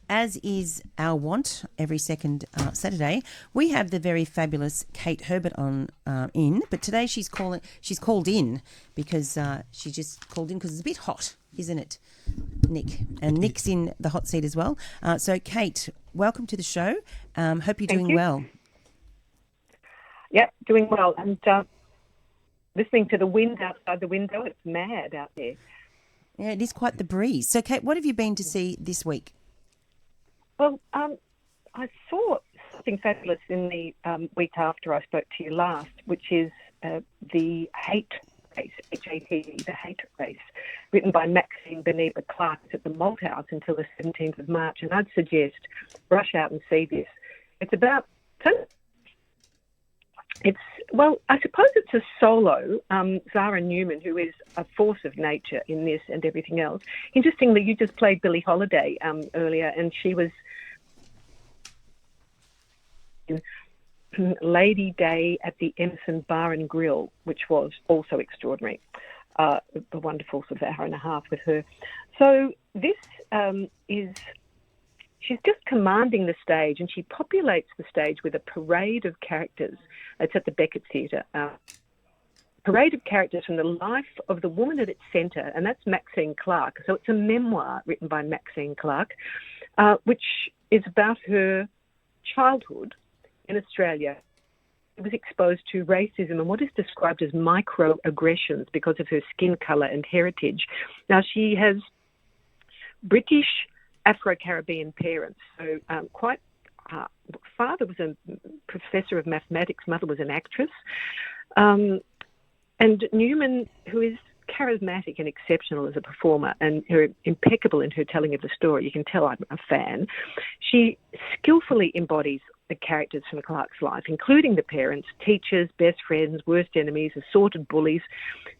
as is our wont every second Saturday, we have the very fabulous Kate Herbert on in. But today she's called in because she just called in because it's a bit hot, isn't it, Nick? And Nick's in the hot seat as well. So, Kate, welcome to the show. Hope you're doing well. Yep, doing well. And listening to the wind outside the window, it's mad out there. Yeah, it is quite the breeze. So, Kate, what have you been to see this week? Well, I saw something fabulous in the week after I spoke to you last, which is the Hate Race, H-A-T-E, the Hate Race, written by Maxine Beneba Clarke. It's at the Malthouse until the 17th of March, and I'd suggest rush out and see this. It's about... I suppose it's a solo, Zahra Newman, who is a force of nature in this and everything else. Interestingly, you just played Billie Holiday earlier, and she was Lady Day at the Emerson Bar and Grill, which was also extraordinary. A wonderful sort of hour and a half with her. So this she's just commanding the stage, and she populates the stage with a parade of characters. It's at the Beckett Theatre. Parade of characters from the life of the woman at its centre, and that's Maxine Clarke. So it's a memoir written by Maxine Clarke, which is about her childhood in Australia. She was exposed to racism and what is described as microaggressions because of her skin colour and heritage. Now, she has British Afro-Caribbean parents, so father was a professor of mathematics, mother was an actress, and Newman, who is charismatic and exceptional as a performer and her impeccable in her telling of the story, you can tell I'm a fan, she skillfully embodies the characters from Clarke's life, including the parents, teachers, best friends, worst enemies, assorted bullies,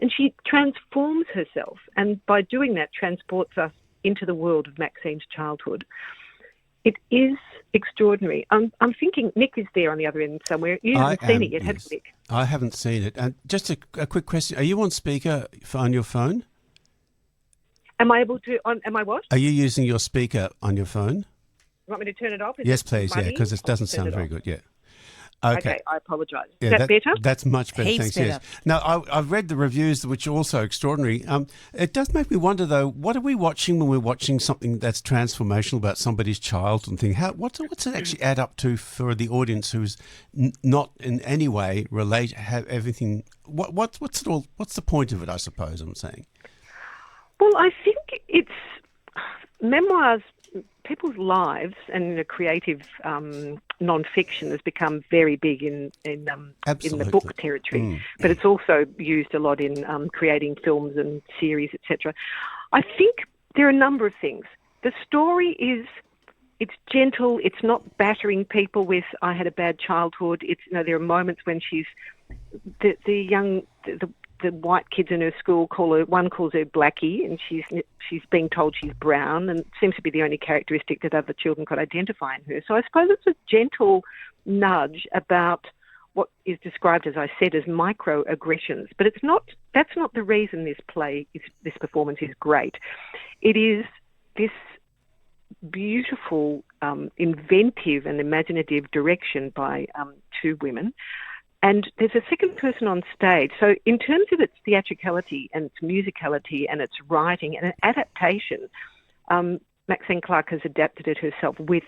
and she transforms herself, and by doing that transports us into the world of Maxine's childhood. It is extraordinary. I'm thinking Nick is there on the other end somewhere. You haven't seen it yet, have you, Nick? I haven't seen it. And just a quick question. Are you on speaker on your phone? Am I able to... am I what? Are you using your speaker on your phone? You want me to turn it off? Yes, please, because it doesn't sound very good, yeah. Okay, I apologise. Is that better? That's much better, Heaps thanks. better. Yes. Now, I've read the reviews, which are also extraordinary. It does make me wonder, though, what are we watching when we're watching something that's transformational about somebody's childhood and thing? What's it actually add up to for the audience who's not in any way have everything? What's the point of it? I suppose I'm saying. Well, I think it's memoirs. People's lives and creative non-fiction has become very big in the book territory, but it's also used a lot in creating films and series, etc. I think there are a number of things. The story it's gentle. It's not battering people with "I had a bad childhood." It's there are moments when she's the white kids in her school one calls her Blackie, and she's being told she's brown, and it seems to be the only characteristic that other children could identify in her. So I suppose it's a gentle nudge about what is described, as I said, as microaggressions. But that's not the reason this performance is great. It is this beautiful, inventive and imaginative direction by two women. And there's a second person on stage. So in terms of its theatricality and its musicality and its writing and adaptation, Maxine Clarke has adapted it herself with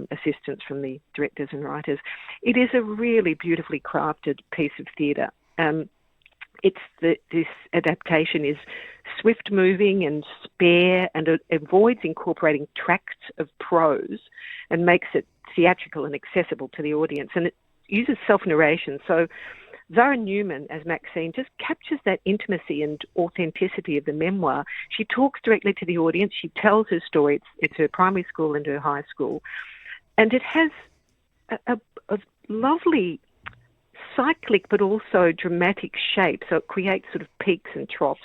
assistance from the directors and writers. It is a really beautifully crafted piece of theatre. This adaptation is swift-moving and spare, and it avoids incorporating tracts of prose and makes it theatrical and accessible to the audience. And it uses self-narration. So Zahra Newman, as Maxine, just captures that intimacy and authenticity of the memoir. She talks directly to the audience. She tells her story. It's her primary school and her high school. And it has a lovely cyclic but also dramatic shape. So it creates sort of peaks and troughs.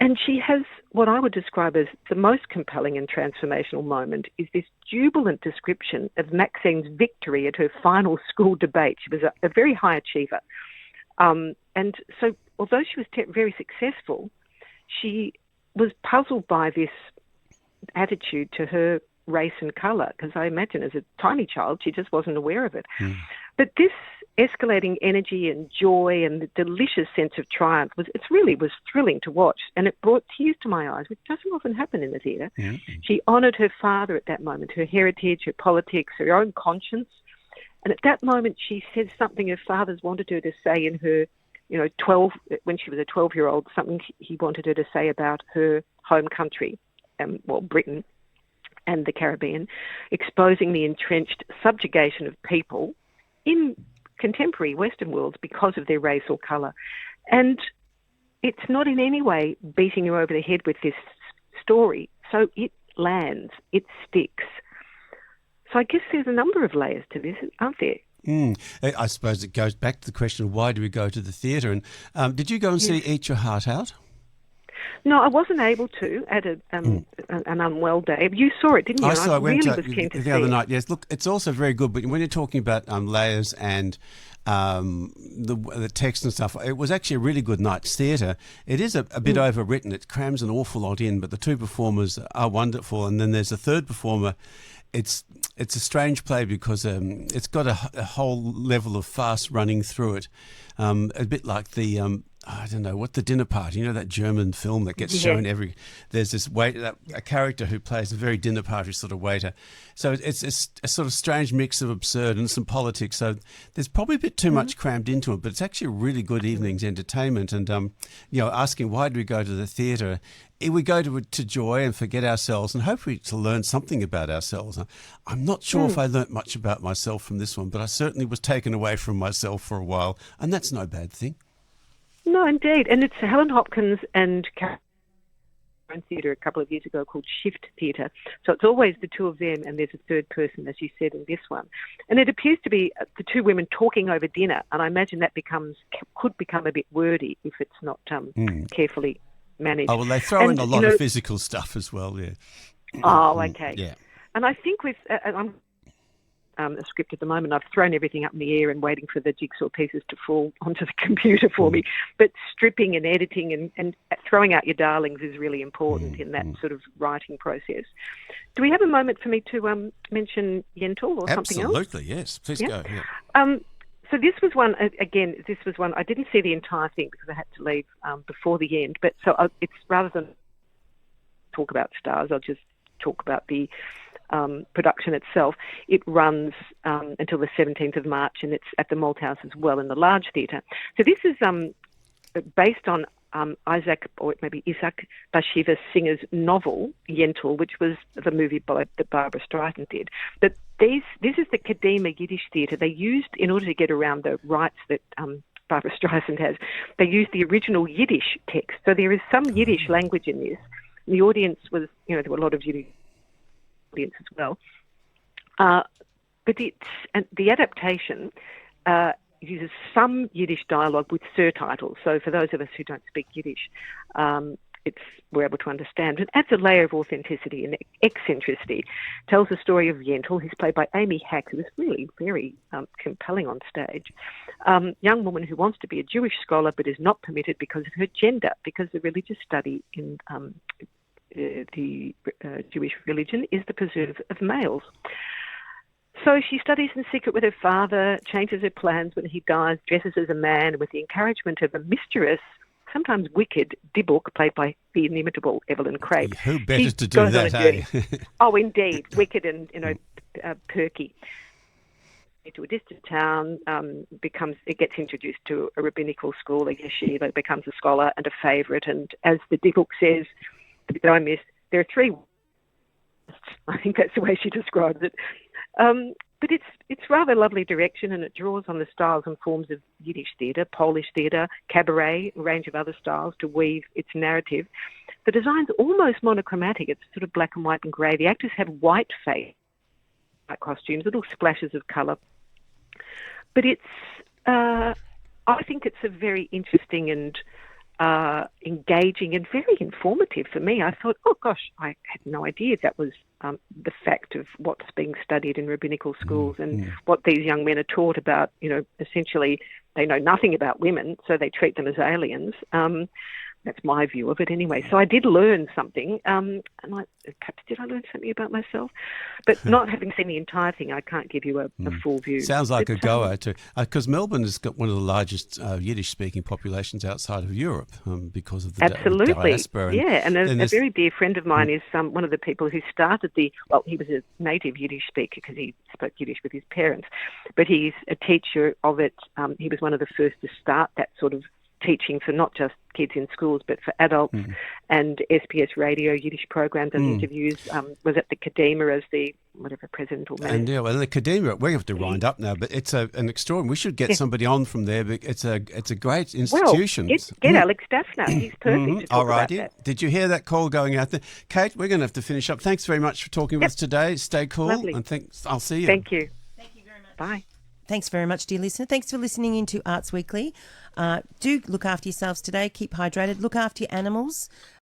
And she has what I would describe as the most compelling and transformational moment is this jubilant description of Maxine's victory at her final school debate. She was a very high achiever. And so although she was very successful, she was puzzled by this attitude to her race and colour, because I imagine as a tiny child she just wasn't aware of it. But this escalating energy and joy and the delicious sense of triumph was thrilling to watch, and it brought tears to my eyes, which doesn't often happen in the theatre. She honoured her father at that moment, her heritage, her politics, her own conscience, and at that moment she said something her father's wanted her to say in her, 12, when she was a 12-year-old, something he wanted her to say about her home country, Britain and the Caribbean, exposing the entrenched subjugation of people in contemporary Western worlds because of their race or colour. And it's not in any way beating you over the head with this story. So it lands, it sticks. So I guess there's a number of layers to this, aren't there? I suppose it goes back to the question of why do we go to the theatre? And did you go and see Eat Your Heart Out? No, I wasn't able to at an unwell day. You saw it, didn't you? I saw it. Went was keen to see the other it. night. Yes, look, it's also very good. But when you're talking about layers and the text and stuff, it was actually a really good night's theatre. It is a bit overwritten. It crams an awful lot in, but the two performers are wonderful. And then there's a third performer. It's a strange play because it's got a whole level of farce running through it, a bit like the I don't know what, the Dinner Party. You know that German film that gets shown every. There's this a character who plays a very dinner party sort of waiter. So it's a sort of strange mix of absurd and some politics. So there's probably a bit too much crammed into it, but it's actually a really good evening's entertainment. And asking why do we go to the theatre? We go to joy and forget ourselves and hopefully to learn something about ourselves. I'm not sure if I learnt much about myself from this one, but I certainly was taken away from myself for a while, and that's no bad thing. No, indeed. And it's Helen Hopkins and Karen Theatre a couple of years ago called Shift Theatre. So it's always the two of them, and there's a third person, as you said, in this one. And it appears to be the two women talking over dinner, and I imagine that could become a bit wordy if it's not carefully managed. Oh, well, they throw in a lot of physical stuff as well, yeah. Oh, okay. Yeah. And I think I'm a script at the moment. I've thrown everything up in the air and waiting for the jigsaw pieces to fall onto the computer for me. But stripping and editing and throwing out your darlings is really important in that sort of writing process. Do we have a moment for me to mention Yentl or something else? Absolutely, yes. Please go. Yeah. So this was one, I didn't see the entire thing because I had to leave before the end. But it's rather than talk about stars, I'll just talk about the production itself. It runs until the 17th of March, and it's at the Malthouse as well in the large theatre. So this is based on Isaac Bashevis Singer's novel Yentl, which was the movie that Barbara Streisand did. But this is the Kadima Yiddish theatre. They used, in order to get around the rights that Barbara Streisand has, they used the original Yiddish text. So there is some Yiddish language in this. The audience was, there were a lot of Yiddish audience as well. But the adaptation uses some Yiddish dialogue with surtitles. So for those of us who don't speak Yiddish, we're able to understand. It adds a layer of authenticity and eccentricity. Tells the story of Yentl, who's played by Amy Hack, who is really very compelling on stage. Young woman who wants to be a Jewish scholar but is not permitted because of her gender, because the religious study in the Jewish religion is the preserve of males. So she studies in secret with her father, changes her plans when he dies, dresses as a man with the encouragement of a mischievous, sometimes wicked, Dybbuk, played by the inimitable Evelyn Craig. Who better to do that, eh? Oh, indeed. Wicked and, perky. To a distant town, it gets introduced to a rabbinical school, a yeshiva, becomes a scholar and a favourite. And as the Dybbuk says, that I missed, there are three. I think that's the way she describes it. But it's rather lovely direction, and it draws on the styles and forms of Yiddish theatre, Polish theatre, cabaret, a range of other styles to weave its narrative. The design's almost monochromatic. It's sort of black and white and grey. The actors have white face, white costumes, little splashes of colour. But I think it's a very interesting and engaging and very informative for me. I thought, oh gosh, I had no idea that was the fact of what's being studied in rabbinical schools and what these young men are taught about. Essentially they know nothing about women, so they treat them as aliens. That's my view of it anyway. So I did learn something, and perhaps did I learn something about myself? But not having seen the entire thing, I can't give you a full view. Sounds like a goer too, because Melbourne has got one of the largest Yiddish-speaking populations outside of Europe because of the absolutely diaspora. And a very dear friend of mine is one of the people who started he was a native Yiddish speaker because he spoke Yiddish with his parents, but he's a teacher of it. He was one of the first to start that sort of teaching for not just kids in schools but for adults, and SBS radio Yiddish programs and interviews. Was at the Kadima as the president or manager. And the Kadima, we have to wind up now, but it's an extraordinary. We should get somebody on from there. But it's a great institution. Well, get Alex Daphner. He's perfect to talk about that. Did you hear that call going out there, Kate? We're going to have to finish up. Thanks very much for talking with us today. Stay cool. Lovely. And I'll see you. Thank you. Thank you very much. Bye. Thanks very much, dear listener. Thanks for listening into Arts Weekly. Do look after yourselves today. Keep hydrated. Look after your animals.